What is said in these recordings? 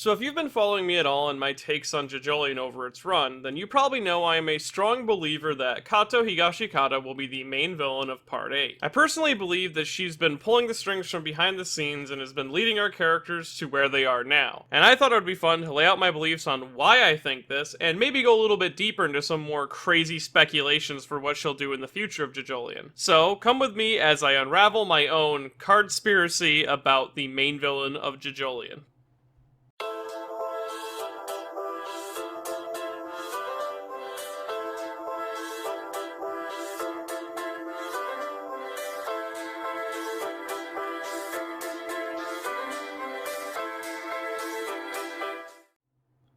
So if you've been following me at all in my takes on JoJolion over its run, then you probably know I am a strong believer that Kato Higashikata will be the main villain of Part 8. I personally believe that she's been pulling the strings from behind the scenes and has been leading our characters to where they are now. And I thought it would be fun to lay out my beliefs on why I think this, and maybe go a little bit deeper into some more crazy speculations for what she'll do in the future of JoJolion. So come with me as I unravel my own Cardspiracy about the main villain of JoJolion.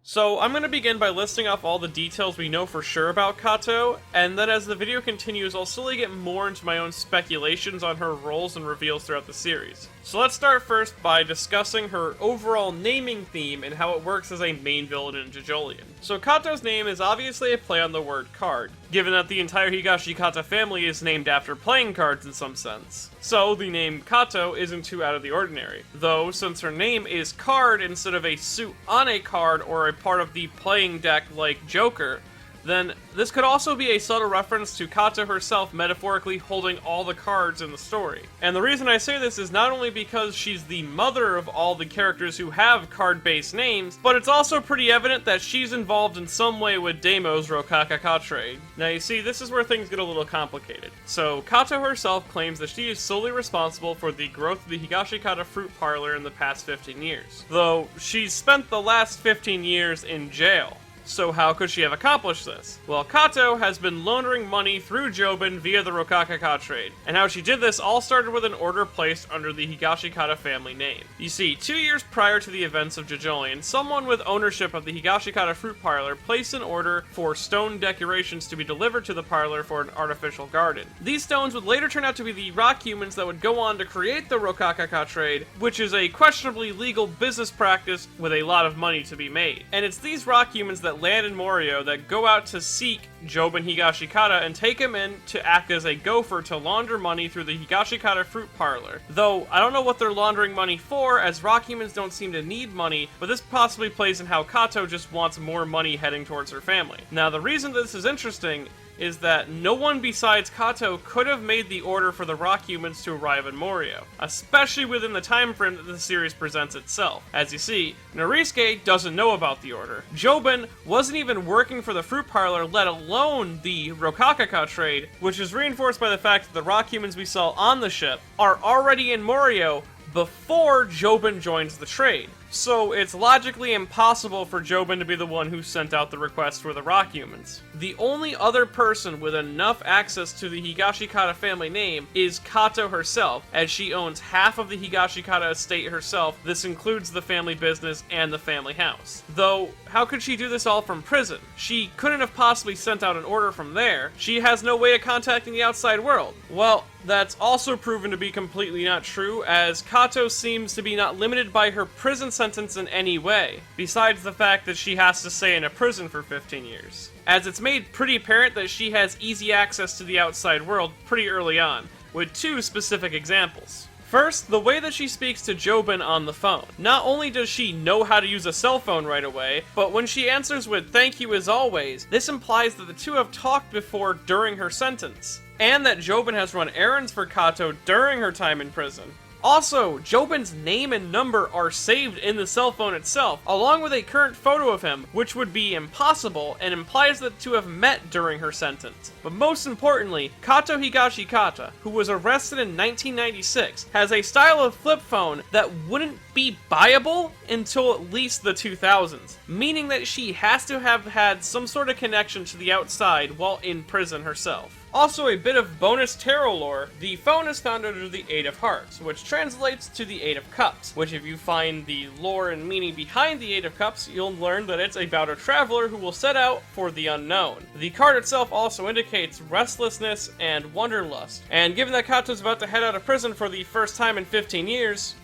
So I'm going to begin by listing off all the details we know for sure about Kato, and then as the video continues I'll slowly get more into my own speculations on her roles and reveals throughout the series. So let's start first by discussing her overall naming theme and how it works as a main villain in JoJolion. So Kato's name is obviously a play on the word card, given that the entire Higashikata family is named after playing cards in some sense. So the name Kato isn't too out of the ordinary, though since her name is card instead of a suit on a card or a part of the playing deck like Joker, then this could also be a subtle reference to Kato herself metaphorically holding all the cards in the story. And the reason I say this is not only because she's the mother of all the characters who have card-based names, but it's also pretty evident that she's involved in some way with Daimo's Rokakaka trade. Now you see, this is where things get a little complicated. So Kato herself claims that she is solely responsible for the growth of the Higashikata fruit parlor in the past 15 years, though she's spent the last 15 years in jail. So how could she have accomplished this? Well, Kato has been laundering money through Jobin via the Rokakaka trade, and how she did this all started with an order placed under the Higashikata family name. You see, 2 years prior to the events of JoJolion, someone with ownership of the Higashikata fruit parlor placed an order for stone decorations to be delivered to the parlor for an artificial garden. These stones would later turn out to be the rock humans that would go on to create the Rokakaka trade, which is a questionably legal business practice with a lot of money to be made. And it's these rock humans that land in Morio that go out to seek Jobin Higashikata and take him in to act as a gopher to launder money through the Higashikata fruit parlor. Though, I don't know what they're laundering money for, as rock humans don't seem to need money, but this possibly plays in how Kato just wants more money heading towards her family. Now, the reason this is interesting is that no one besides Kato could have made the order for the rock humans to arrive in Morio, especially within the time frame that the series presents itself. As you see, Norisuke doesn't know about the order. Jobin wasn't even working for the fruit parlor, let alone the Rokakaka trade, which is reinforced by the fact that the rock humans we saw on the ship are already in Morio before Jobin joins the trade. So it's logically impossible for Jobin to be the one who sent out the request for the rock humans. The only other person with enough access to the Higashikata family name is Kato herself, as she owns half of the Higashikata estate herself. This includes the family business and the family house. Though, how could she do this all from prison? She couldn't have possibly sent out an order from there. She has no way of contacting the outside world. Well, that's also proven to be completely not true, as Kato seems to be not limited by her prison sentence in any way, besides the fact that she has to stay in a prison for 15 years. As it's made pretty apparent that she has easy access to the outside world pretty early on, with 2 specific examples. First, the way that she speaks to Jobin on the phone. Not only does she know how to use a cell phone right away, but when she answers with "thank you as always," this implies that the two have talked before during her sentence, and that Jobin has run errands for Kato during her time in prison. Also, Jobin's name and number are saved in the cell phone itself, along with a current photo of him, which would be impossible and implies that the two have met during her sentence. But most importantly, Kato Higashikata, who was arrested in 1996, has a style of flip phone that wouldn't be buyable until at least the 2000s, meaning that she has to have had some sort of connection to the outside while in prison herself. Also, a bit of bonus tarot lore, the phone is found under the 8 of Hearts, which translates to the 8 of Cups, which if you find the lore and meaning behind the 8 of Cups, you'll learn that it's about a traveler who will set out for the unknown. The card itself also indicates restlessness and wanderlust, and given that Kato's about to head out of prison for the first time in 15 years,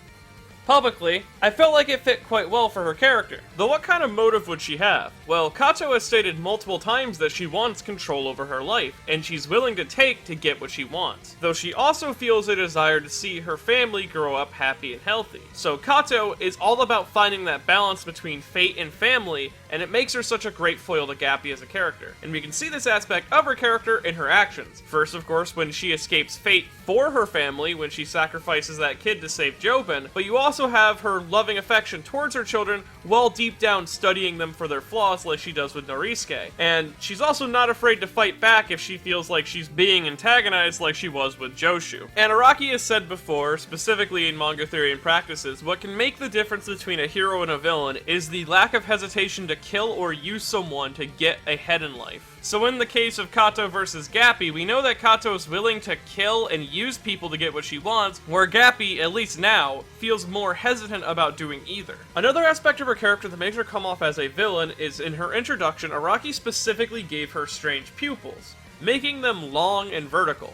Publicly, I felt like it fit quite well for her character. Though what kind of motive would she have? Well, Kato has stated multiple times that she wants control over her life, and she's willing to take to get what she wants. Though she also feels a desire to see her family grow up happy and healthy. So Kato is all about finding that balance between fate and family, and it makes her such a great foil to Gappy as a character. And we can see this aspect of her character in her actions. First, of course, when she escapes fate for her family, when she sacrifices that kid to save Joben, but you also have her loving affection towards her children while deep down studying them for their flaws like she does with Norisuke. And she's also not afraid to fight back if she feels like she's being antagonized like she was with Joshu. And Araki has said before, specifically in Manga Theory and Practices, what can make the difference between a hero and a villain is the lack of hesitation to kill or use someone to get ahead in life. So in the case of Kato versus Gappy, we know that Kato is willing to kill and use people to get what she wants, where Gappy, at least now, feels more hesitant about doing either. Another aspect of her character that makes her come off as a villain is in her introduction, Araki specifically gave her strange pupils, making them long and vertical.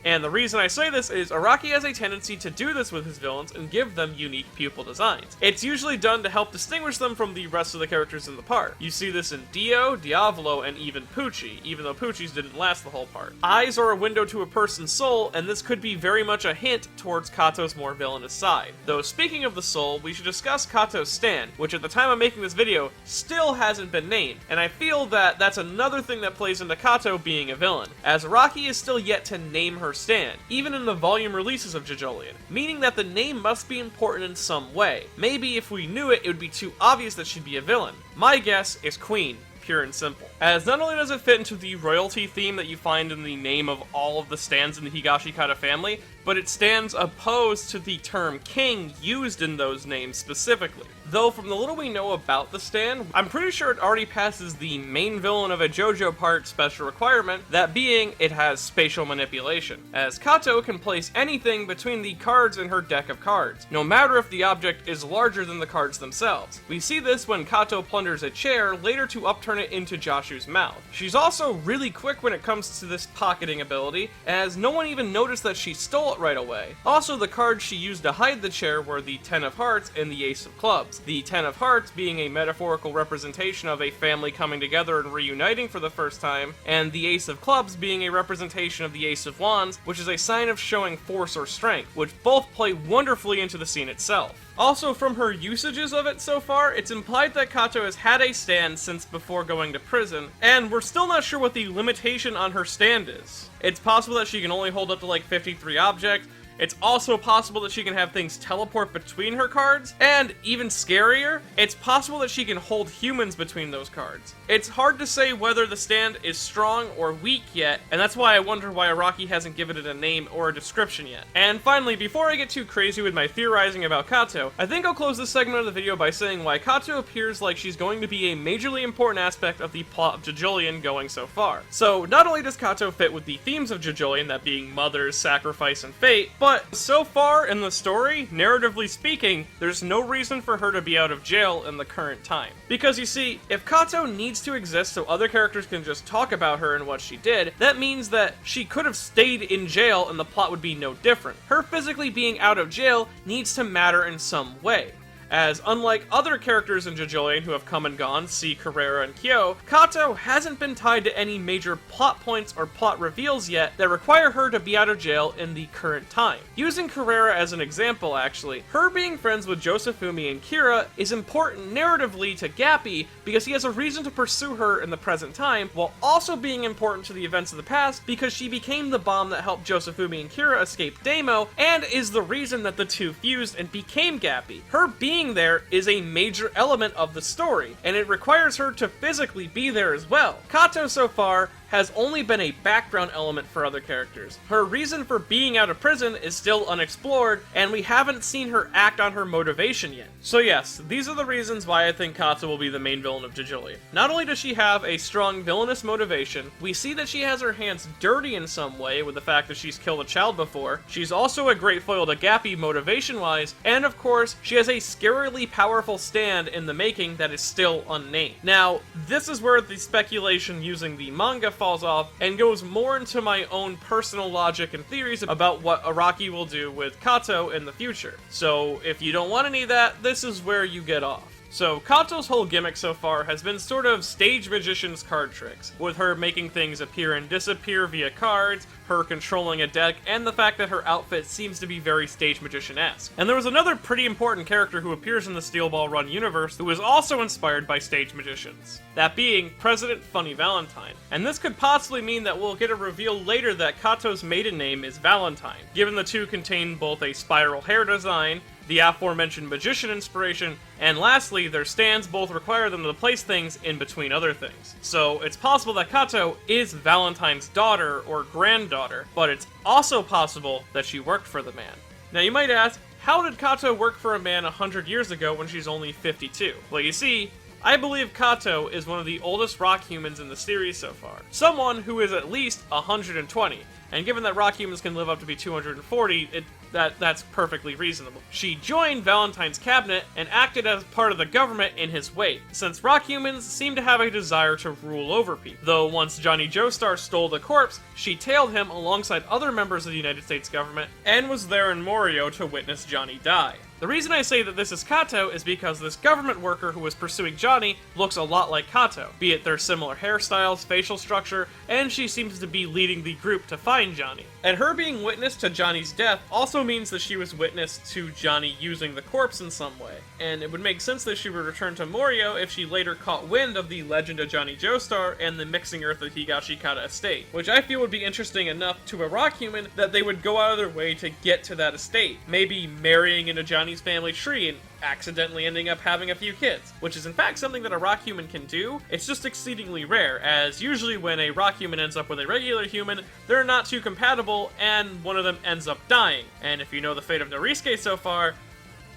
And the reason I say this is Araki has a tendency to do this with his villains and give them unique pupil designs. It's usually done to help distinguish them from the rest of the characters in the part. You see this in Dio, Diavolo, and even Pucci, even though Pucci's didn't last the whole part. Eyes are a window to a person's soul, and this could be very much a hint towards Kato's more villainous side. Though speaking of the soul, we should discuss Kato's stand, which at the time of making this video still hasn't been named, and I feel that that's another thing that plays into Kato being a villain, as Araki is still yet to name her stand, even in the volume releases of JoJolion, meaning that the name must be important in some way. Maybe if we knew it, it would be too obvious that she'd be a villain. My guess is Queen, pure and simple. As not only does it fit into the royalty theme that you find in the name of all of the stands in the Higashikata family, but it stands opposed to the term king used in those names specifically. Though from the little we know about the stand, I'm pretty sure it already passes the main villain of a JoJo part special requirement, that being it has spatial manipulation, as Kato can place anything between the cards in her deck of cards, no matter if the object is larger than the cards themselves. We see this when Kato plunders a chair, later to upturn it into Joshu's mouth. She's also really quick when it comes to this pocketing ability, as no one even noticed that she stole it right away. Also, the cards she used to hide the chair were the Ten of Hearts and the Ace of Clubs. The Ten of Hearts being a metaphorical representation of a family coming together and reuniting for the first time, and the Ace of Clubs being a representation of the Ace of Wands, which is a sign of showing force or strength, which both play wonderfully into the scene itself. Also, from her usages of it so far, it's implied that Kato has had a stand since before going to prison, and we're still not sure what the limitation on her stand is. It's possible that she can only hold up to like 53 objects. It's also possible that she can have things teleport between her cards, and even scarier, it's possible that she can hold humans between those cards. It's hard to say whether the stand is strong or weak yet, and that's why I wonder why Araki hasn't given it a name or a description yet. And finally, before I get too crazy with my theorizing about Kato, I think I'll close this segment of the video by saying why Kato appears like she's going to be a majorly important aspect of the plot of JoJolion going so far. So, not only does Kato fit with the themes of JoJolion, that being mothers, sacrifice, and fate, but so far in the story, narratively speaking, there's no reason for her to be out of jail in the current time. Because you see, if Kato needs to exist so other characters can just talk about her and what she did, that means that she could have stayed in jail and the plot would be no different. Her physically being out of jail needs to matter in some way, as unlike other characters in JoJolion who have come and gone, see Carrera and Kyo, Kato hasn't been tied to any major plot points or plot reveals yet that require her to be out of jail in the current time. Using Carrera as an example, actually, her being friends with Josefumi and Kira is important narratively to Gappy because he has a reason to pursue her in the present time, while also being important to the events of the past because she became the bomb that helped Josefumi and Kira escape Deimo, and is the reason that the two fused and became Gappy. Her being there is a major element of the story, and it requires her to physically be there as well. Kato so far has only been a background element for other characters. Her reason for being out of prison is still unexplored, and we haven't seen her act on her motivation yet. So yes, these are the reasons why I think Kato will be the main villain of JoJolion. Not only does she have a strong villainous motivation, we see that she has her hands dirty in some way with the fact that she's killed a child before, she's also a great foil to Gappy motivation-wise, and of course, she has a scarily powerful stand in the making that is still unnamed. Now, this is where the speculation using the manga falls off and goes more into my own personal logic and theories about what Araki will do with Kato in the future. So if you don't want any of that, this is where you get off. So, Kato's whole gimmick so far has been sort of stage magician's card tricks, with her making things appear and disappear via cards, her controlling a deck, and the fact that her outfit seems to be very stage magician-esque. And there was another pretty important character who appears in the Steel Ball Run universe who is also inspired by stage magicians, that being President Funny Valentine. And this could possibly mean that we'll get a reveal later that Kato's maiden name is Valentine, given the two contain both a spiral hair design, the aforementioned magician inspiration, and lastly, their stands both require them to place things in between other things. So it's possible that Kato is Valentine's daughter or granddaughter, but it's also possible that she worked for the man. Now you might ask, how did Kato work for a man 100 years ago when she's only 52? Well, you see, I believe Kato is one of the oldest rock humans in the series so far. Someone who is at least 120, and given that rock humans can live up to be 240, that's perfectly reasonable. She joined Valentine's cabinet and acted as part of the government in his wake, since rock humans seem to have a desire to rule over people. Though once Johnny Joestar stole the corpse, she tailed him alongside other members of the United States government and was there in Morio to witness Johnny die. The reason I say that this is Kato is because this government worker who was pursuing Johnny looks a lot like Kato, be it their similar hairstyles, facial structure, and she seems to be leading the group to find Johnny. And her being witness to Johnny's death also means that she was witness to Johnny using the corpse in some way, and it would make sense that she would return to Morio if she later caught wind of the legend of Johnny Joestar and the Mixing Earth of Higashikata estate, which I feel would be interesting enough to a rock human that they would go out of their way to get to that estate, maybe marrying into Johnny's family tree and accidentally ending up having a few kids, which is in fact something that a rock human can do. It's just exceedingly rare, as usually when a rock human ends up with a regular human, they're not too compatible and one of them ends up dying. And if you know the fate of Norisuke so far,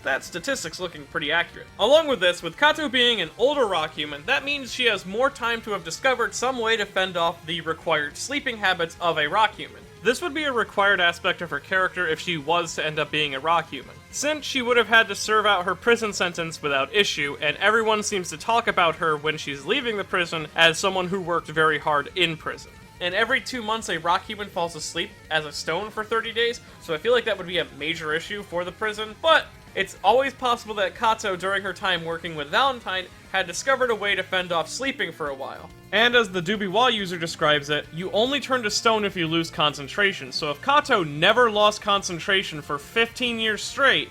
that statistic's looking pretty accurate. Along with this, with Kato being an older rock human, that means she has more time to have discovered some way to fend off the required sleeping habits of a rock human. This would be a required aspect of her character if she was to end up being a rock human, since she would have had to serve out her prison sentence without issue, and everyone seems to talk about her when she's leaving the prison as someone who worked very hard in prison. And every 2 months a rock human falls asleep as a stone for 30 days, so I feel like that would be a major issue for the prison, but it's always possible that Kato, during her time working with Valentine, had discovered a way to fend off sleeping for a while. And as the Dubiwa user describes it, you only turn to stone if you lose concentration, so if Kato never lost concentration for 15 years straight,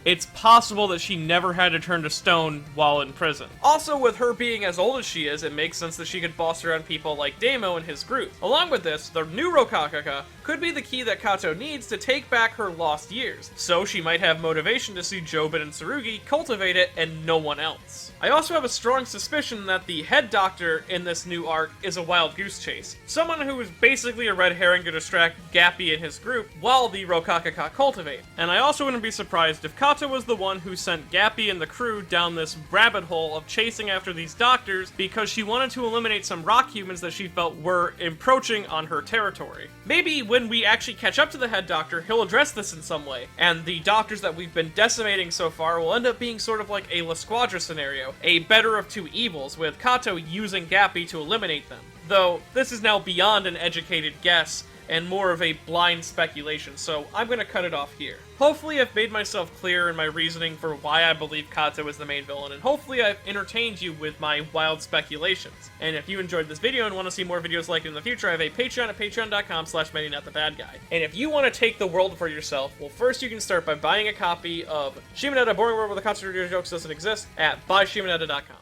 it's possible that she never had to turn to stone while in prison. Also, with her being as old as she is, it makes sense that she could boss around people like Damo and his group. Along with this, the new Rokakaka could be the key that Kato needs to take back her lost years, so she might have motivation to see Jobin and Tsurugi cultivate it and no one else. I also have a strong suspicion that the head doctor in this new arc is a wild goose chase. Someone who is basically a red herring to distract Gappy and his group while the Rokakaka cultivate. And I also wouldn't be surprised if Kato was the one who sent Gappy and the crew down this rabbit hole of chasing after these doctors because she wanted to eliminate some rock humans that she felt were encroaching on her territory. Maybe when we actually catch up to the head doctor, he'll address this in some way, and the doctors that we've been decimating so far will end up being sort of like a La Squadra scenario, a better of two evils, with Kato using Gappy to eliminate them. Though, this is now beyond an educated guess, and more of a blind speculation, so I'm gonna cut it off here. Hopefully I've made myself clear in my reasoning for why I believe Kato is the main villain, and hopefully I've entertained you with my wild speculations. And if you enjoyed this video and want to see more videos like it in the future, I have a Patreon at patreon.com/MetiNotTheBadGuy. And if you want to take the world for yourself, well, first you can start by buying a copy of Shimonetta Boring World where the Concentrated Jokes doesn't exist at buyshimonetta.com.